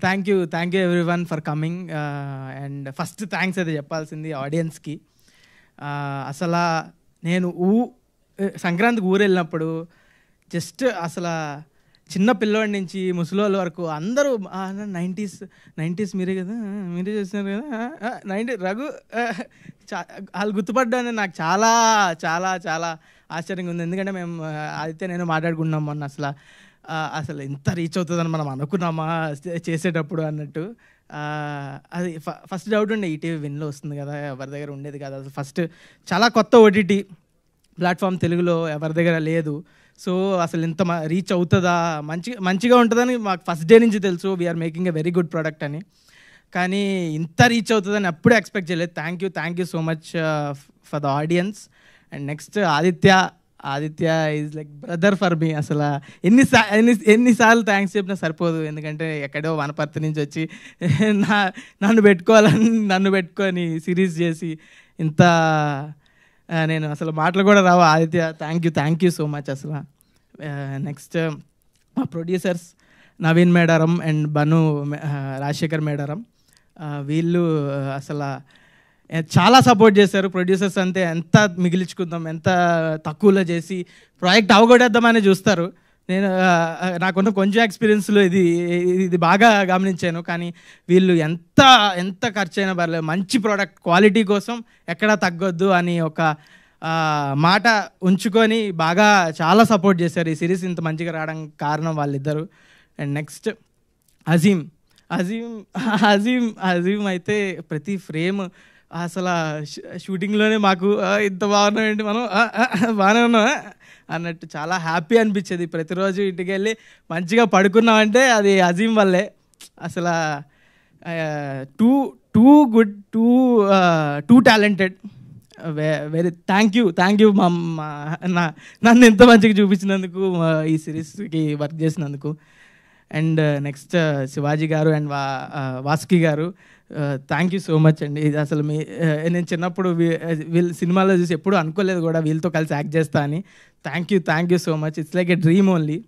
Thank you everyone for coming. And first thanks అయితే చెప్పాల్సింది ఆడియన్స్కి. అసలు నేను సంక్రాంతికి ఊరు వెళ్ళినప్పుడు జస్ట్ అసలు చిన్న పిల్లవాడి నుంచి ముసలోళ్ళ వరకు అందరూ 90s మీరే కదా, మీరే చేస్తున్నారు కదా, 90 రఘు వాళ్ళు గుర్తుపడ్డాను. నాకు చాలా చాలా చాలా ఆశ్చర్యంగా ఉంది. ఎందుకంటే మేము ఆదిత్య నేను మాట్లాడుకున్నాం మొన్న. అసలు ఎంత రీచ్ అవుతుందని మనం అనుకున్నామా చేసేటప్పుడు అన్నట్టు. అది ఫస్ట్ డౌట్ ఉండే, ఈటీవీ విన్లో వస్తుంది కదా, ఎవరి దగ్గర ఉండేది కదా. ఫస్ట్ చాలా కొత్త ఓటీటీ ప్లాట్ఫామ్ తెలుగులో ఎవరి దగ్గర లేదు. సో అసలు ఇంత రీచ్ అవుతుందా, మంచిగా ఉంటుందని మాకు ఫస్ట్ డే నుంచి తెలుసు. We're making a very good product అని. కానీ ఇంత రీచ్ అవుతుందని అప్పుడే ఎక్స్పెక్ట్ చేయలేదు. Thank you so much for the audience. And next Aditya is like brother for me. అసలు ఎన్నిసార్లు థ్యాంక్స్ చెప్పినా సరిపోదు. ఎందుకంటే ఎక్కడో వనపర్తి నుంచి వచ్చి నన్ను పెట్టుకొని సిరీస్ చేసి ఇంత నేను అసలు మాటలు కూడా రావు. Aditya thank you so much అసలు. నెక్స్ట్ మా ప్రొడ్యూసర్స్ నవీన్ మేడారం అండ్ బను రాజశేఖర్ మేడారం, వీళ్ళు అసలు చాలా సపోర్ట్ చేశారు. ప్రొడ్యూసర్స్ అంతే, ఎంత మిగిలించుకుందాం, ఎంత తక్కువలో చేసి ప్రాజెక్ట్ అవగొడేద్దామని చూస్తారు. నాకున్న కొంచెం ఎక్స్పీరియన్స్లో ఇది బాగా గమనించాను. కానీ వీళ్ళు ఎంత ఖర్చు అయినా పర్లేదు, మంచి ప్రోడక్ట్ క్వాలిటీ కోసం ఎక్కడా తగ్గొద్దు అని ఒక మాట ఉంచుకొని బాగా చాలా సపోర్ట్ చేశారు. ఈ సిరీస్ ఇంత మంచిగా రావడానికి కారణం వాళ్ళిద్దరు. అండ్ నెక్స్ట్ అజీమ్ అయితే ప్రతి ఫ్రేమ్ అసలు షూటింగ్లోనే మాకు ఇంత బాగున్నామండి, మనం బాగానే ఉన్నాం అన్నట్టు చాలా హ్యాపీ అనిపించేది. ప్రతిరోజు ఇంటికి వెళ్ళి మంచిగా పడుకున్నామంటే అది అజీమ్ వల్లే. అసలు two talented. Very thank you నన్ను ఎంత మంచిగా చూపించినందుకు, ఈ సిరీస్కి వర్క్ చేసినందుకు. అండ్ నెక్స్ట్ శివాజీ గారు అండ్ వాసుకి గారు, థ్యాంక్ యూ సో మచ్ అండి. ఇది అసలు నేను చిన్నప్పుడు వీళ్ళు సినిమాలో చూసి ఎప్పుడు అనుకోలేదు కూడా వీళ్ళతో కలిసి యాక్ట్ చేస్తా అని. Thank you so much. It's like a dream only.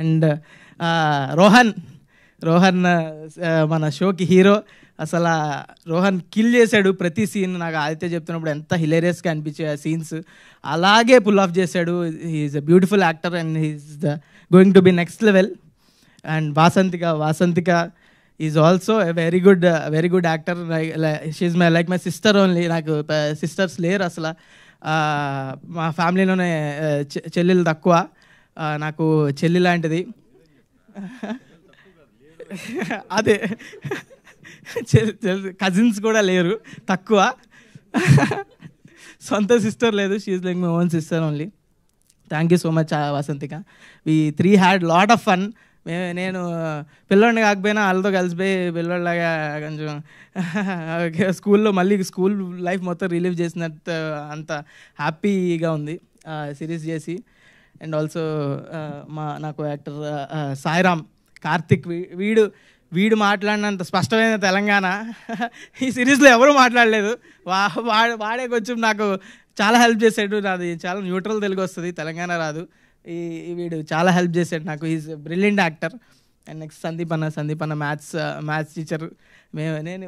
And Rohan మన షోకి హీరో. అసలు రోహన్ కిల్ చేశాడు ప్రతి సీన్. నాకు ఆదిత్య చెప్తున్నప్పుడు ఎంత హిలేరియస్గా అనిపించే ఆ సీన్స్ అలాగే పుల్ ఆఫ్ చేశాడు. He's a beautiful actor and he's going to be next level. And Vasanthika is also a very good actor. She's like my sister only. నాకు సిస్టర్స్ లేరు అసలు. మా ఫ్యామిలీలోనే చెల్లెలు తక్కువ, నాకు చెల్లి లాంటిది. అదే కజిన్స్ కూడా లేరు, తక్కువ. సొంత సిస్టర్ లేదు. She's like my own sister only. Thank you so much Vasanthika. We 3 had lot of fun. నేను పిల్లోడిని కాకపోయినా వాళ్ళతో కలిసిపోయి పిల్లోడిలాగా కొంచెం స్కూల్లో మళ్ళీ స్కూల్ లైఫ్ మొత్తం రిలీవ్ చేసినట్టు అంత హ్యాపీగా ఉంది సిరీస్ చేసి. అండ్ ఆల్సో నాకు యాక్టర్ సాయిరామ్ కార్తిక్, వీడు మాట్లాడినంత స్పష్టమైన తెలంగాణ ఈ సిరీస్లో ఎవరు మాట్లాడలేదు. వాడే కొంచెం నాకు చాలా హెల్ప్ చేశాడు. నాది చాలా న్యూట్రల్ తెలుగు వస్తుంది, తెలంగాణ రాదు. వీడు చాలా హెల్ప్ చేశాడు నాకు. Is brilliant actor. And next సందీపన్న మ్యాథ్స్ టీచర్. నేను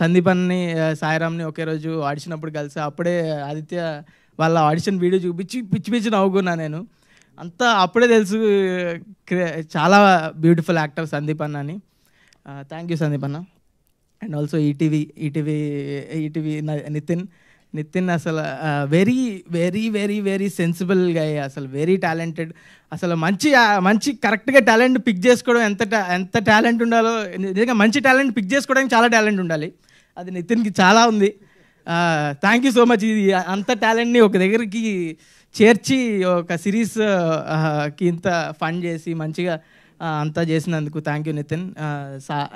సందీపన్ని సాయిరామ్ని ఒకే రోజు ఆడిషన్ అప్పుడు కలిసా. అప్పుడే ఆదిత్య వాళ్ళ ఆడిషన్ వీడియో చూపించి పిచ్చి నవ్వుకున్నా నేను. అంతా అప్పుడే తెలుసు చాలా బ్యూటిఫుల్ యాక్టర్ సందీపన్న అని. థ్యాంక్ యూ సందీపన్న. అండ్ ఆల్సో ఈటీవీ నితిన్ అసలు very very very very sensible గా, అసలు వెరీ టాలెంటెడ్. అసలు మంచి కరెక్ట్గా టాలెంట్ పిక్ చేసుకోవడం ఎంత టాలెంట్ ఉండాలో, నిజంగా మంచి టాలెంట్ పిక్ చేసుకోవడానికి చాలా టాలెంట్ ఉండాలి. అది నితిన్కి చాలా ఉంది. Thank you so much. ఇది అంత టాలెంట్ని ఒక దగ్గరికి చేర్చి ఒక సిరీస్కి ఇంత ఫండ్ చేసి మంచిగా అంతా చేసినందుకు thank you Nitin.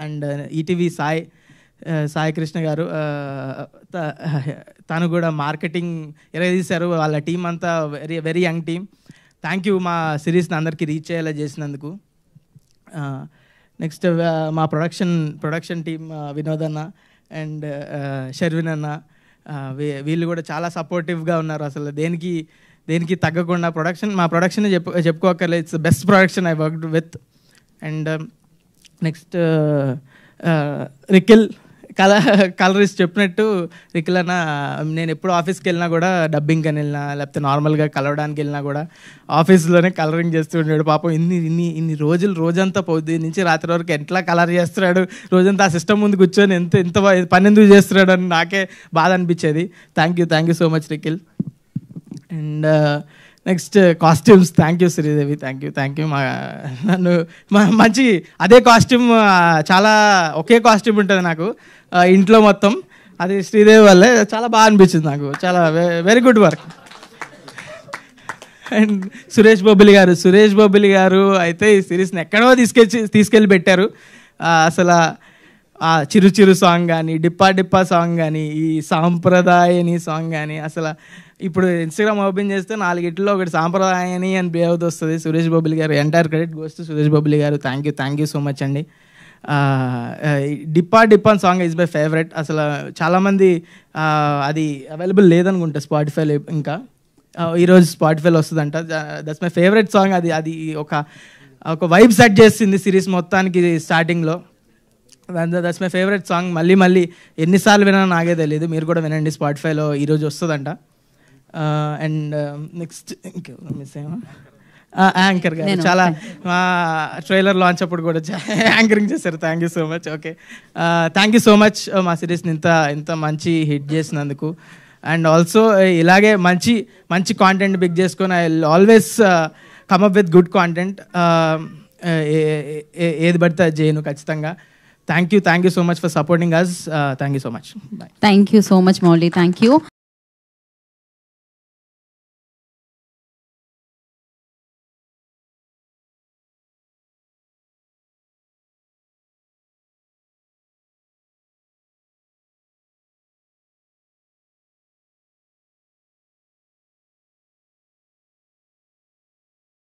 And ETV Sai Krishna గారు, తను కూడా మార్కెటింగ్ తీశారు. వాళ్ళ టీం అంతా very young team. Thank you మా సిరీస్ని అందరికీ రీచ్ అయ్యేలా చేసినందుకు. నెక్స్ట్ మా ప్రొడక్షన్ టీం వినోద్ అన్న అండ్ షర్విన్ అన్న, వీళ్ళు కూడా చాలా సపోర్టివ్గా ఉన్నారు. అసలు దేనికి తగ్గకుండా మా ప్రొడక్షన్ చెప్పుకోకర్లేదు. It's best production I worked with. And next రికిల్ కలరిస్ట్ చెప్పినట్టు రికిల్ అన్న, నేను ఎప్పుడు ఆఫీస్కి వెళ్ళినా కూడా డబ్బింగ్ అని వెళ్ళినా లేకపోతే నార్మల్గా కలవడానికి వెళ్ళినా కూడా ఆఫీస్లోనే కలరింగ్ చేస్తూ ఉన్నాడు. పాపం ఇన్ని రోజంతా పొద్దు నుంచి రాత్రి వరకు ఎట్లా కలర్ చేస్తున్నాడు, రోజంతా ఆ సిస్టమ్ ముందు కూర్చొని ఎంత పని ఎందుకు చేస్తున్నాడు అని నాకే బాధ అనిపించేది. Thank you so much రికిల్. And next costumes, thank you Sridevi, thank you. నన్ను మంచి అదే కాస్ట్యూమ్, చాలా ఒకే కాస్ట్యూమ్ ఉంటుంది నాకు ఇంట్లో మొత్తం, అది శ్రీదేవి వల్లే. చాలా బాగా అనిపించింది నాకు, చాలా very good work. And Suresh Bobbili గారు అయితే ఈ సిరీస్ని ఎక్కడో తీసుకెళ్ళి పెట్టారు. అసలు ఆ చిరు సాంగ్ కానీ, డిప్పా సాంగ్ కానీ, ఈ సాంప్రదాయని సాంగ్ కానీ, అసలు ఇప్పుడు ఇన్స్టాగ్రామ్ ఓపెన్ చేస్తే 4 ఇట్లో ఒకటి సాంప్రదాయని అని పేరుతో వస్తుంది. సురేష్ బొబ్బిలి గారు, entire credit goes to Suresh Bobbili గారు. థ్యాంక్ యూ సో మచ్ అండి. డిప్పా సాంగ్ ఈజ్ మై ఫేవరెట్. అసలు చాలామంది అది అవైలబుల్ లేదనుకుంటా స్పాటిఫైలో, ఇంకా ఈరోజు స్పాటిఫైలో వస్తుందంట. That's my favourite song. అది ఒక వైబ్ సెట్ చేసింది సిరీస్ మొత్తానికి స్టార్టింగ్లో. That's my favourite song. మళ్ళీ ఎన్నిసార్లు వినా నాకే తెలియదు, మీరు కూడా వినండి, స్పాటిఫైలో ఈరోజు వస్తుందంట. అండ్ నెక్స్ట్ ఇంకెవరు మిస్ అయ్యా, యాంకర్ గారు చాలా ట్రైలర్ లాంచ్ అప్పుడు కూడా యాంకరింగ్ చేశారు. Thank you so much. Okay, thank you so much మా సిరీస్ని ఇంత మంచి హిట్ చేసినందుకు. అండ్ ఆల్సో ఇలాగే మంచి కాంటెంట్ పిక్ చేసుకొని I will always come up with good content. ఏది పడితే అది చేయను ఖచ్చితంగా. Thank you so much for supporting us. Thank you so much. Thank you so much Mouli. Thank you.